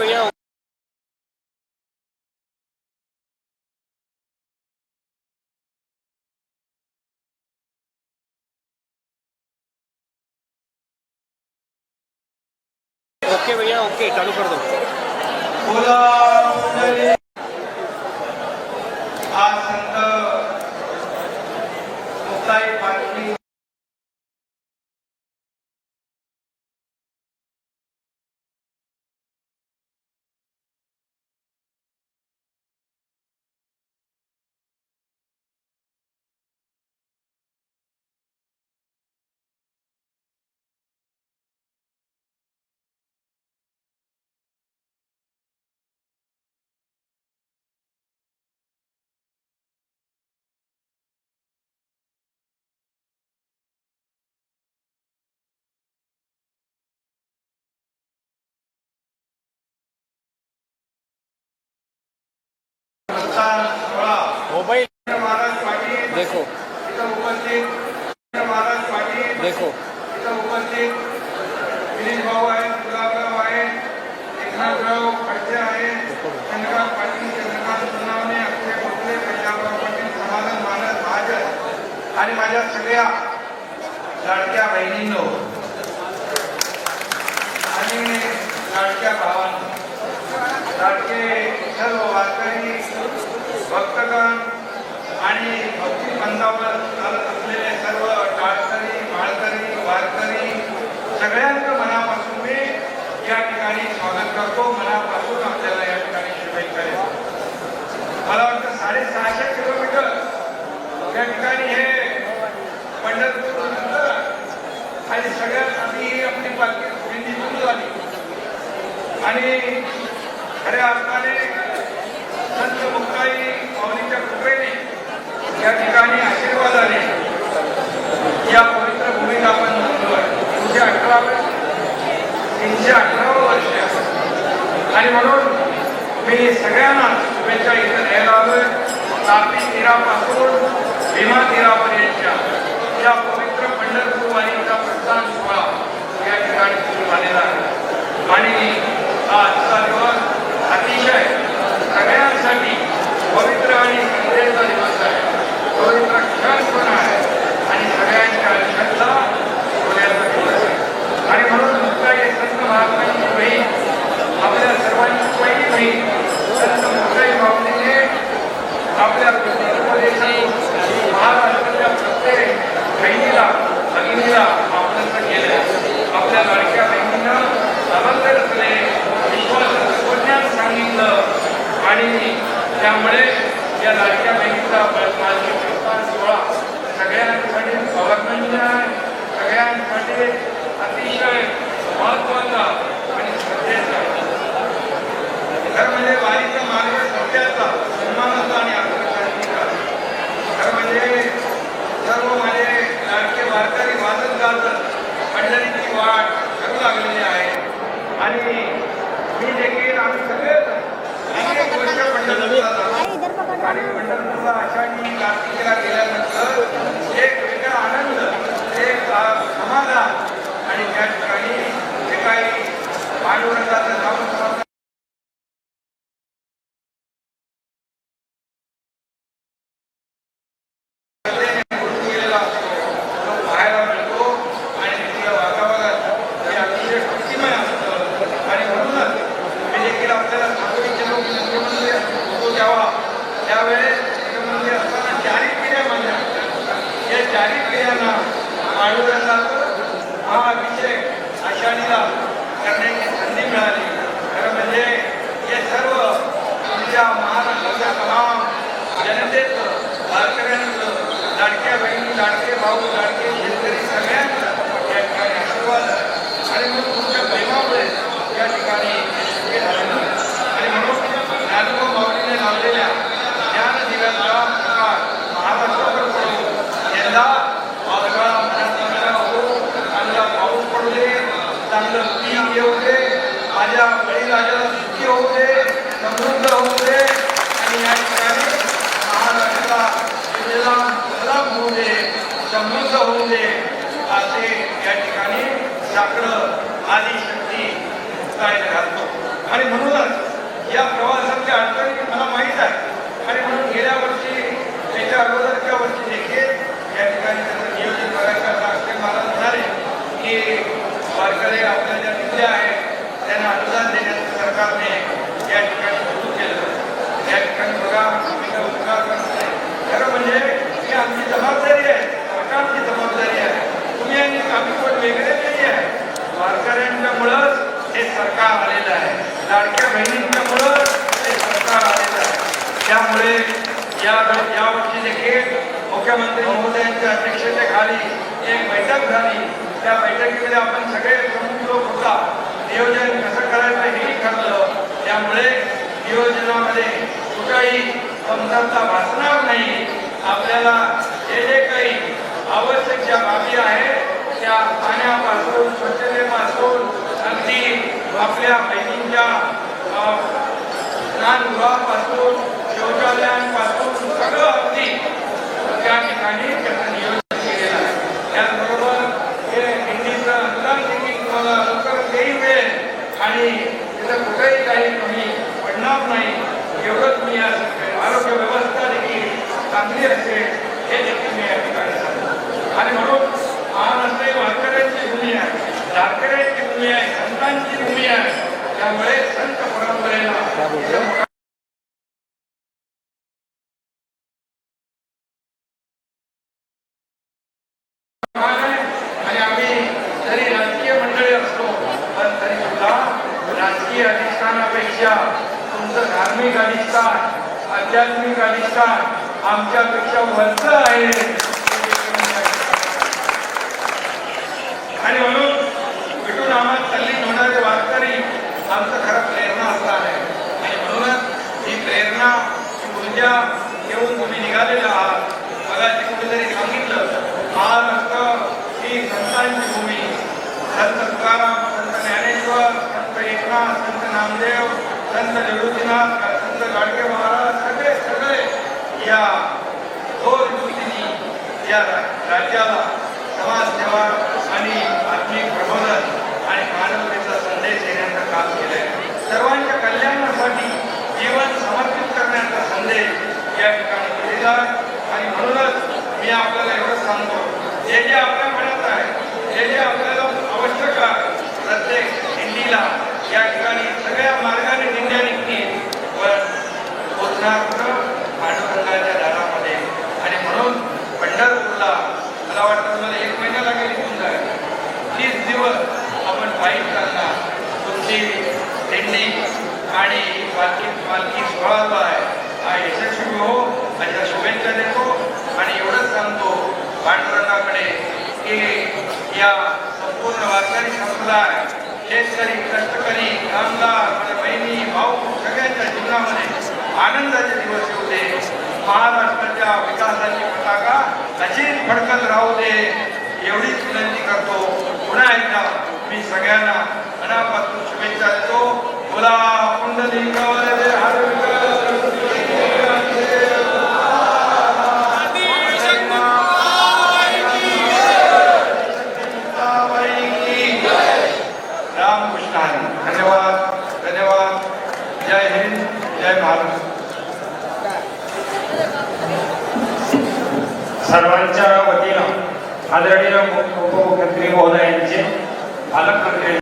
भैया. ओके भैया, ओके, चालू कर दो. बोला आज संत मुक्ताई पालखी मोबाइल महाराज पाटील देखो, इथं उपस्थित महाराज पाटील देखो. इथं उपस्थित गिरीश भाऊ आहेत, गुलाबराव आहेत, एकनाथराव खडसे आहेत, चंद्रकांत पाटील, चंद्रकांत सोनावणे, अक्षय भोसले, पंजाबराव पाटील, समाधान मानस महाजन आणि माझ्या सगळ्या लाडक्या बहिणींनो आणि लाडक्या भावांनो, लाडके सर्व वारकरी भक्तगण आणि भक्ती पंथावर चालत असलेले सर्व टाळकरी, माळकरी, वारकरी सगळ्यांचं मनापासून मी या ठिकाणी स्वागत करतो. मनापासून आपल्याला या ठिकाणी शुभेच्छा देतो. मला वाटतं 650 किलोमीटर या ठिकाणी हे पंढरपूर आणि सगळ्यात आधी ही आपली पालखी दिंडीतून झाली आणि खऱ्या अर्थाने संत मुक्ताई माऊलीच्या कृपेने या ठिकाणी आशीर्वादाने या पवित्र भूमीत आपण जमलोय. 318 वर्ष आणि म्हणून मी सगळ्यांना शुभेच्छा इथं द्यायला आलोय. तापी तीरापासून भीमा तीरापर्यंतच्या या पवित्र पंढरपूर वारीचा प्रस्थान सोहळा या ठिकाणी सुरू झालेला आहे आणि आजचा दिवस अतिशय सगळ्यांसाठी पवित्र आणि संदेचा दिवस आहे. पवित्र क्षण पण आहे आणि सगळ्यांच्या आयुष्यातला सोन्याचा दिवस आहे आणि म्हणून मुक्ताई संत महात्म्यांची बहीण, आपल्या सर्वांची पहिली बहीण संत मुक्ताई माऊलीने आपल्या उपदेशातून महाराष्ट्राच्या प्रत्येक बहिणीला, भगिनीला आपलं केलं. आपल्या लाडक्या बहिणींना अभंग रचले, विश्वास तत्वज्ञान सांगितलं आणि त्यामुळे या लाडक्या बहिणीचा माझी प्रस्थान सोहळा सगळ्यांसाठी गव्हर्नमेंटचा आहे, सगळ्यांसाठी अतिशय महत्वाचा आणि श्रद्धेचा आहे. खरं म्हणजे वारीचा मार्ग सत्याचा, सन्मानाचा आणि आत्मशांतीचा. खरं म्हणजे सर्व माझे लाडके वारकरी वाजत गाजत पंढरीची वाट करू लागलेली आहे आणि मी देखील आम्ही सगळेच अनेक वर्ष पंढरपूरला जातो आणि पंढरपूरला आषाढी कार्तिकीला गेल्यानंतर एक वेगळा आनंद, एक समाधान आणि त्या ठिकाणी जे काही पांडुरंगाचं नामस्मरण आषाढीला करण्याची संधी मिळाली. खरं म्हणजे हे सर्व तुमच्या महाराष्ट्राच्या तमाम जनतेचं, वारकऱ्यांचं, लाडक्या बहिणी, लाडके भाऊ, लाडके शेतकरी सगळ्यांचं या ठिकाणी आशीर्वाद आहे आणि म्हणून तुमच्या प्रेमामुळे या ठिकाणी हे झालेलं आहे आणि म्हणून ज्ञानोबा माऊलीने लावलेल्या ज्ञान दिव्याचा प्रकाश महाराष्ट्रावर पडून यंदा पावसाळा चांगला हो, चांगला पाऊस पडू दे, चांगलं पीक येऊ दे, माझ्या बळीराजाला सुखी होऊ दे, समृद्ध होऊ दे आणि या ठिकाणी महाराष्ट्राला लाभ होऊ दे, समृद्ध होऊ दे असे या ठिकाणी साकडं आदिशक्ती मुक्ताईला घालतो. आणि म्हणूनच या प्रवासातल्या अडचणी मला माहीत आहे आणि म्हणून गेल्या वर्षी त्याच्या अगोदरच्या वर्षी देखील या ठिकाणी त्याचं नियोजन करायचं असं मला म्हणाले की वारकरी आपल्या ज्या निधी आहेत त्यांना अनुदान देण्याचं सरकारने या ठिकाणी सुरू केलं. या ठिकाणी बघा आम्ही काय उपकार करतो खरं म्हणजे ही आमची जबाबदारी आहे, सरकारची जबाबदारी आहे. तुम्ही आम्ही कोण वेगळे नाही आहे. वारकऱ्यांच्यामुळंच हे सरकार आलेलं आहे, लाडक्या बहिणींच्यामुळंच हे सरकार आलेलं आहे. त्यामुळे या वर्षी देखील मुख्यमंत्री महोदयांच्या अध्यक्षतेखाली एक बैठक झाली. त्या बैठकीमध्ये आपण सगळे प्रमुख लोक होता, नियोजन कसं करायचं हेही ठरलं. त्यामुळे नियोजनामध्ये कुठेही कमतरता भासणार नाही. आपल्याला जे जे काही आवश्यक ज्या बाबी आहेत त्या पाण्यापासून स्वच्छतेपासून अगदी आपल्या बहिणींच्या स्नानगृहापासून शौचालयांपासून सगळं अगदी त्या ठिकाणी त्याचं नियोजन केलेलं आहे. त्याचबरोबर हे दिंडीचं अनुदान देखील तुम्हाला लवकरच येईल मिळेल आणि तिथं कुठेही काही कमी पडणार नाही. एवढंच मी आरोग्य व्यवस्था देखील चांगली असेल हे देखील मी या ठिकाणी सांगतो. आणि म्हणून महाराष्ट्र वारकऱ्यांची भूमी आहे, वारकऱ्यांची भूमी आहे, संतांची भूमी आहे. त्यामुळे संत परंपरेला आणि आम्ही जरी राजकीय मंडळी असतो पण तरी सुद्धा राजकीय अधिष्ठानापेक्षा तुमचं धार्मिक अधिष्ठान, आध्यात्मिक अधिष्ठान आमच्यापेक्षा वरचं आहे. आणि म्हणून विठुनामात तल्लीन होणारे वारकरी आमचं खरं प्रेरणास्थान आहे. आणि म्हणूनच ही प्रेरणा ऊर्जा घेऊन तुम्ही निघालेला आहात. मला कुठेतरी सांगितलं महाराष्ट्र ही संतांची भूमी. संत तुकाराम, संत ज्ञानेश्वर, संत एकनाथ, संत नामदेव, संत निवृत्तीनाथ, संत गाडगे महाराज सगळे या थोर व्यक्तींनी या राज्याला समाजसेवा आणि आत्मिक प्रबोधन आणि मानवतेचा संदेश देण्याचं काम केलंय. सर्वांच्या कल्याणासाठी जीवन समर्पित करण्याचा संदेश या ठिकाणी दिलेला आहे. आणि म्हणूनच मी आपल्याला एवढंच सांगतो, जे जे आपल्या मनात आहे, जे जे आपल्याला आवश्यक आहे, प्रत्येक दिंडीला या ठिकाणी सगळ्या मार्गाने दिंड्या निघतील पण पोचणार पांडुरंगाच्या दारामध्ये. आणि म्हणून पंढरपूरला मला वाटतं मला 1 महिना लागेल इथून जायला. 30 दिवस आपण पायी चालणार. तुमची दिंडी आणि पालखी सोहळा जो आहे हा यशस्वी हो अशा शुभेच्छा देतो. आणि एवढंच सांगतो पांडुरंगाकडे की या संपूर्ण वारकरी संप्रदाय, शेतकरी, कष्टकरी, कामगार, माझ्या बहिणी, भाऊ सगळ्यांच्या जीवनामध्ये आनंदाचे दिवस येऊ दे. महाराष्ट्राच्या विकासाची पताका अशीच फडकत राहू दे एवढीच विनंती करतो. पुन्हा एकदा मी सगळ्यांना मनापासून शुभेच्छा देतो. बोला पुंडलिक वरदे हर धन्यवाद. धन्यवाद. जय हिंद, जय महाराष्ट्र. सर्वांच्या वतीनं आदरणीय उपमुख्यमंत्री महोदयांचे पालकमंत्री